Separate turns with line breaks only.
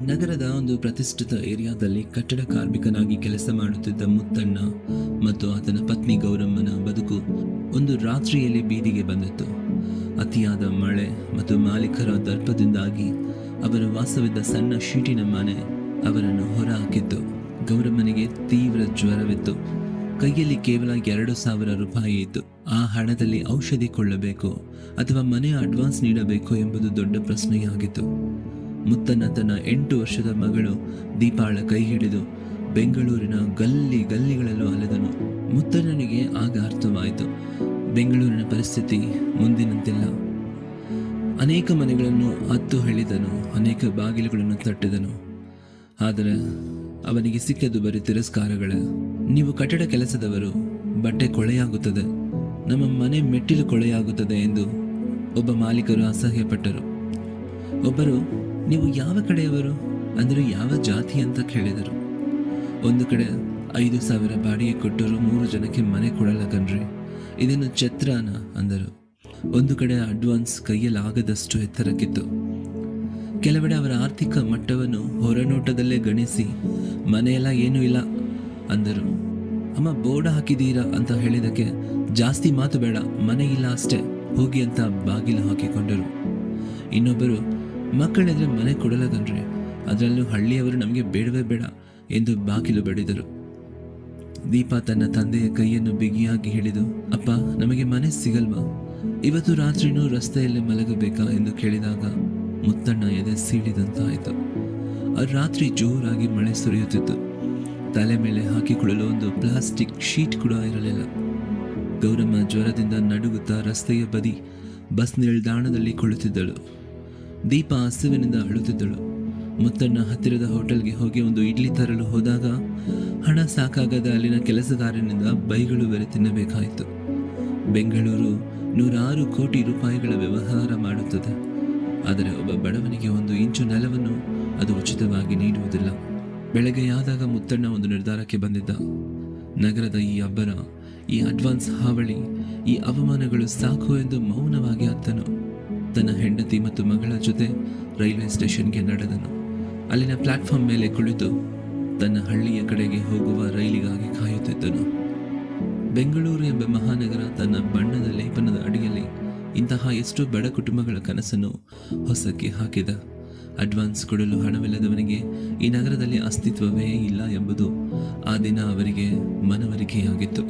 ನಗರದ ಒಂದು ಪ್ರತಿಷ್ಠಿತ ಏರಿಯಾದಲ್ಲಿ ಕಟ್ಟಡ ಕಾರ್ಮಿಕನಾಗಿ ಕೆಲಸ ಮಾಡುತ್ತಿದ್ದ ಮುತ್ತಣ್ಣ ಮತ್ತು ಆತನ ಪತ್ನಿ ಗೌರಮ್ಮನ ಬದುಕು ಒಂದು ರಾತ್ರಿಯಲ್ಲಿ ಬೀದಿಗೆ ಬಂದಿತ್ತು. ಅತಿಯಾದ ಮಳೆ ಮತ್ತು ಮಾಲೀಕರ ದರ್ಪದಿಂದಾಗಿ ಅವರ ವಾಸವಿದ್ದ ಸಣ್ಣ ಶೀಟಿನ ಮನೆ ಅವರನ್ನು ಹೊರಹಾಕಿತ್ತು. ಗೌರಮ್ಮನಿಗೆ ತೀವ್ರ ಜ್ವರವಿತ್ತು. ಕೈಯಲ್ಲಿ ಕೇವಲ 2,000 ರೂಪಾಯಿ ಇತ್ತು. ಆ ಹಣದಲ್ಲಿ ಔಷಧಿ ಕೊಳ್ಳಬೇಕು ಅಥವಾ ಮನೆಯ ಅಡ್ವಾನ್ಸ್ ನೀಡಬೇಕು ಎಂಬುದು ದೊಡ್ಡ ಪ್ರಶ್ನೆಯಾಗಿತ್ತು. ಮುತ್ತಣ್ಣ ತನ್ನ 8 ವರ್ಷದ ಮಗಳು ದೀಪಾಳ ಕೈ ಹಿಡಿದು ಬೆಂಗಳೂರಿನ ಗಲ್ಲಿಗಳಲ್ಲೂ ಅಲೆದನು. ಮುತ್ತಣ್ಣನಿಗೆ ಆಗ ಅರ್ಥವಾಯಿತು, ಬೆಂಗಳೂರಿನ ಪರಿಸ್ಥಿತಿ ಮುಂದಿನಂತಿಲ್ಲ. ಅನೇಕ ಮನೆಗಳನ್ನು ಹತ್ತು ಹೇಳಿದನು, ಅನೇಕ ಬಾಗಿಲುಗಳನ್ನು ತಟ್ಟಿದನು. ಆದರೆ ಅವನಿಗೆ ಸಿಕ್ಕದು ಬರೀ ತಿರಸ್ಕಾರಗಳೇ. ನೀವು ಕಟ್ಟಡ ಕೆಲಸದವರು, ಬಟ್ಟೆ ಕೊಳೆಯಾಗುತ್ತದೆ, ನಮ್ಮ ಮನೆ ಮೆಟ್ಟಿಲು ಕೊಳೆಯಾಗುತ್ತದೆ ಎಂದು ಒಬ್ಬ ಮಾಲೀಕರು ಅಸಹ್ಯಪಟ್ಟರು. ಒಬ್ಬರು, ನೀವು ಯಾವ ಕಡೆಯವರು ಅಂದರೆ ಯಾವ ಜಾತಿ ಅಂತ ಕೇಳಿದರು. ಒಂದು ಕಡೆ 5,000 ಬಾಡಿಗೆ ಕೊಟ್ಟರು 3 ಜನಕ್ಕೆ ಮನೆ ಕೊಡಲ್ಲ ಕಣ್ರಿ, ಇದನ್ನು ಛತ್ರನ ಅಂದರು. ಒಂದು ಕಡೆ ಅಡ್ವಾನ್ಸ್ ಕೈಯಲ್ಲಾಗದಷ್ಟು ಎತ್ತರಕ್ಕಿತ್ತು. ಕೆಲವೆಡೆ ಅವರ ಆರ್ಥಿಕ ಮಟ್ಟವನ್ನು ಹೊರನೋಟದಲ್ಲೇ ಗಣಿಸಿ ಮನೆಯೆಲ್ಲ ಏನೂ ಇಲ್ಲ ಅಂದರು. ಅಮ್ಮ ಬೋರ್ಡ್ ಹಾಕಿದ್ದೀರಾ ಅಂತ ಹೇಳಿದಕ್ಕೆ, ಜಾಸ್ತಿ ಮಾತು ಬೇಡ, ಮನೆ ಇಲ್ಲ ಅಷ್ಟೇ, ಹೋಗಿ ಅಂತ ಬಾಗಿಲು ಹಾಕಿಕೊಂಡರು. ಇನ್ನೊಬ್ಬರು, ಮಕ್ಕಳಿದ್ರೆ ಮನೆ ಕೊಡಲ್ಲ ಕಣ್ರಿ, ಅದರಲ್ಲೂ ಹಳ್ಳಿಯವರು ನಮಗೆ ಬೇಡವೇ ಬೇಡ ಎಂದು ಬಾಗಿಲು ಬಡಿದರು. ದೀಪಾ ತನ್ನ ತಂದೆಯ ಕೈಯನ್ನು ಬಿಗಿಯಾಗಿ ಹಿಡಿದು, ಅಪ್ಪ ನಮಗೆ ಮನೆ ಸಿಗಲ್ವಾ, ಇವತ್ತು ರಾತ್ರಿನೂ ರಸ್ತೆಯಲ್ಲೇ ಮಲಗಬೇಕಾ ಎಂದು ಕೇಳಿದಾಗ ಮುತ್ತಣ್ಣ ಎದೆ ಸೀಳಿದಂತಾಯಿತು. ಆ ರಾತ್ರಿ ಜೋರಾಗಿ ಮಳೆ ಸುರಿಯುತ್ತಿತ್ತು. ತಲೆ ಮೇಲೆ ಹಾಕಿಕೊಳ್ಳಲು ಒಂದು ಪ್ಲಾಸ್ಟಿಕ್ ಶೀಟ್ ಕೂಡ ಇರಲಿಲ್ಲ. ಗೌರಮ್ಮ ಜ್ವರದಿಂದ ನಡುಗುತ್ತಾ ರಸ್ತೆಯ ಬದಿ ಬಸ್ ನಿಲ್ದಾಣದಲ್ಲಿ ಕುಳಿತಿದ್ದಳು. ದೀಪಾ ಹಸಿವಿನಿಂದ ಅಳುತ್ತಿದ್ದಳು. ಮುತ್ತಣ್ಣ ಹತ್ತಿರದ ಹೋಟೆಲ್ಗೆ ಹೋಗಿ ಒಂದು ಇಡ್ಲಿ ತರಲು ಹೋದಾಗ ಹಣ ಸಾಕಾಗದ ಅಲ್ಲಿನ ಕೆಲಸಗಾರನಿಂದ ಬೈಗಳು ಬೇರೆ ತಿನ್ನಬೇಕಾಯಿತು. ಬೆಂಗಳೂರು 106 ಕೋಟಿ ರೂಪಾಯಿಗಳ ವ್ಯವಹಾರ ಮಾಡುತ್ತದೆ, ಆದರೆ ಒಬ್ಬ ಬಡವನಿಗೆ 1 ಇಂಚು ನೆಲವನ್ನು ಅದು ಉಚಿತವಾಗಿ ನೀಡುವುದಿಲ್ಲ. ಬೆಳಗ್ಗೆಯಾದಾಗ ಮುತ್ತಣ್ಣ ಒಂದು ನಿರ್ಧಾರಕ್ಕೆ ಬಂದಿದ್ದ. ನಗರದ ಈ ಅಬ್ಬರ, ಈ ಅಡ್ವಾನ್ಸ್ ಹಾವಳಿ, ಈ ಅವಮಾನಗಳು ಸಾಕು ಎಂದು ಮೌನವಾಗಿ ಅತ್ತನು. ತನ್ನ ಹೆಂಡತಿ ಮತ್ತು ಮಗಳ ಜೊತೆ ರೈಲ್ವೆ ಸ್ಟೇಷನ್ಗೆ ನಡೆದನು. ಅಲ್ಲಿನ ಪ್ಲಾಟ್ಫಾರ್ಮ್ ಮೇಲೆ ಕುಳಿತು ತನ್ನ ಹಳ್ಳಿಯ ಕಡೆಗೆ ಹೋಗುವ ರೈಲಿಗಾಗಿ ಕಾಯುತ್ತಿದ್ದನು. ಬೆಂಗಳೂರು ಎಂಬ ಮಹಾನಗರ ತನ್ನ ಬಣ್ಣದ ಲೇಪನದ ಅಡಿಯಲ್ಲಿ ಇಂತಹ ಎಷ್ಟೋ ಬಡ ಕುಟುಂಬಗಳ ಕನಸನ್ನು ಹೊಸಕ್ಕೆ ಹಾಕಿದ. ಅಡ್ವಾನ್ಸ್ ಕೊಡಲು ಹಣವಿಲ್ಲದವನಿಗೆ ಈ ನಗರದಲ್ಲಿ ಅಸ್ತಿತ್ವವೇ ಇಲ್ಲ ಎಂಬುದು ಆ ದಿನ ಅವರಿಗೆ ಮನವರಿಕೆಯಾಗಿತ್ತು.